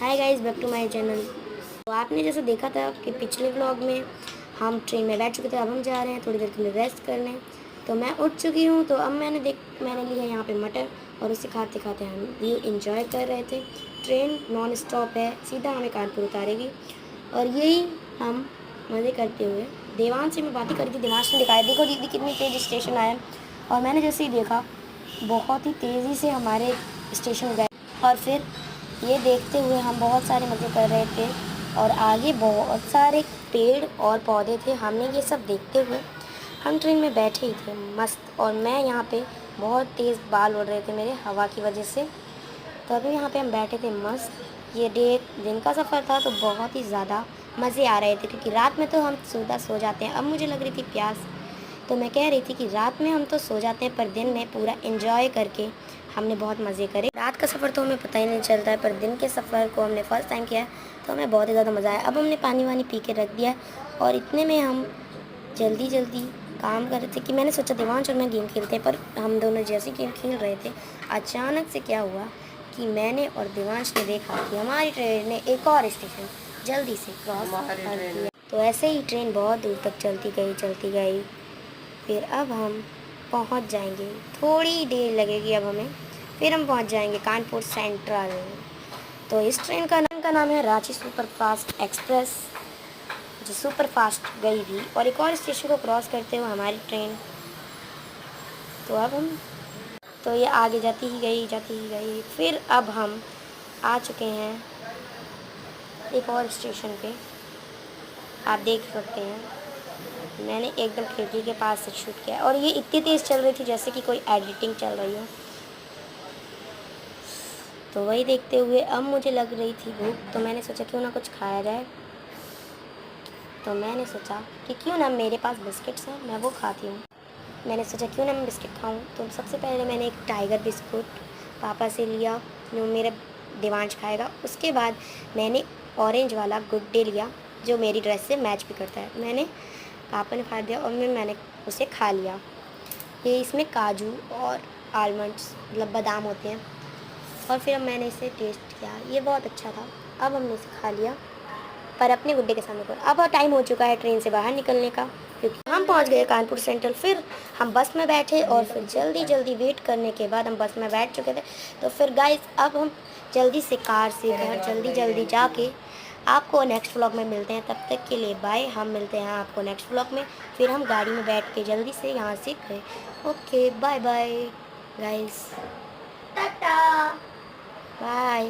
Hi guys, back to my channel. तो आपने जैसे देखा था कि पिछले व्लॉग में हम ट्रेन में बैठ चुके थे। अब हम जा रहे हैं थोड़ी देर के लिए रेस्ट करने। तो मैं उठ चुकी हूँ। तो अब मैंने ली है यहाँ पे मटर, और उसे खाते खाते हम व्यू एंजॉय कर रहे थे। ट्रेन नॉन स्टॉप है, सीधा हमें कानपुर उतारेगी, और यही हम मज़े करते हुए देवांश से मैं बातें कर रही थी। देवांश ने दिखाया, देखो दीदी कितनी तेज़ स्टेशन आया। और मैंने जैसे ही देखा, बहुत ही तेज़ी से हमारे स्टेशन गए, और फिर ये देखते हुए हम बहुत सारे मज़े कर रहे थे। और आगे बहुत सारे पेड़ और पौधे थे। हमने ये सब देखते हुए हम ट्रेन में बैठे ही थे मस्त। और मैं यहाँ पे बहुत तेज़ बाल उड़ रहे थे मेरे हवा की वजह से। तो अभी यहाँ पे हम बैठे थे मस्त। ये दिन का सफ़र था, तो बहुत ही ज़्यादा मज़े आ रहे थे, क्योंकि रात में तो हम सीधा सो जाते हैं। अब मुझे लग रही थी प्यास, तो मैं कह रही थी कि रात में हम तो सो जाते हैं, पर दिन में पूरा एंजॉय करके हमने बहुत मज़े करे। रात का सफ़र तो हमें पता ही नहीं चलता है, पर दिन के सफ़र को हमने फ़र्स्ट टाइम किया है, तो हमें बहुत ही ज़्यादा मज़ा आया। अब हमने पानी वानी पी के रख दिया, और इतने में हम जल्दी जल्दी काम कर रहे थे कि मैंने सोचा देवांश और मैं गेम खेलते हैं। पर हम दोनों जैसे गेम खेल रहे थे, अचानक से क्या हुआ कि मैंने और देवांश ने देखा कि हमारी ट्रेन ने एक और स्टेशन जल्दी से क्रॉस कर दिया। तो ऐसे ही ट्रेन बहुत दूर तक चलती गई। फिर अब हम पहुंच जाएंगे, थोड़ी देर लगेगी अब हमें, फिर हम पहुंच जाएंगे कानपुर सेंट्रल। तो इस ट्रेन का नाम है रांची सुपर फास्ट एक्सप्रेस, जो सुपर फास्ट गई थी, और एक और स्टेशन को क्रॉस करते हुए हमारी ट्रेन। तो अब हम तो ये आगे जाती ही गई। फिर अब हम आ चुके हैं एक और स्टेशन पे, आप देख सकते हैं। मैंने एकदम खिड़की के पास से शूट किया, और ये इतनी तेज़ चल रही थी जैसे कि कोई एडिटिंग चल रही हो। तो वही देखते हुए अब मुझे लग रही थी भूख, तो मैंने सोचा क्यों ना कुछ खाया जाए। तो मैंने सोचा कि क्यों ना, मेरे पास बिस्किट्स हैं, मैं वो खाती हूँ। मैंने सोचा क्यों ना मैं बिस्किट खाऊँ। तो सबसे पहले मैंने एक टाइगर बिस्कुट पापा से लिया, जो मेरा देवांश खाएगा। उसके बाद मैंने ऑरेंज वाला गुड डे लिया, जो मेरी ड्रेस से मैच भी करता है। मैंने पापा ने खा दिया, और मैंने उसे खा लिया। ये इसमें काजू और आलमंड्स मतलब बादाम होते हैं। और फिर अब मैंने इसे टेस्ट किया, ये बहुत अच्छा था। अब हमने इसे खा लिया, पर अपने गुड्डे के सामने। अब टाइम हो चुका है ट्रेन से बाहर निकलने का, क्योंकि हम पहुंच गए कानपुर सेंट्रल। फिर हम बस में बैठे, और फिर जल्दी जल्दी वेट करने के बाद हम बस में बैठ चुके थे। तो फिर गाइस, अब हम जल्दी से कार से घर जल्दी जल्दी जाके आपको नेक्स्ट व्लॉग में मिलते हैं। तब तक के लिए बाय। हम मिलते हैं आपको नेक्स्ट व्लॉग में। फिर हम गाड़ी में बैठ के जल्दी से यहाँ से गए। Okay, bye bye guys, tata, bye.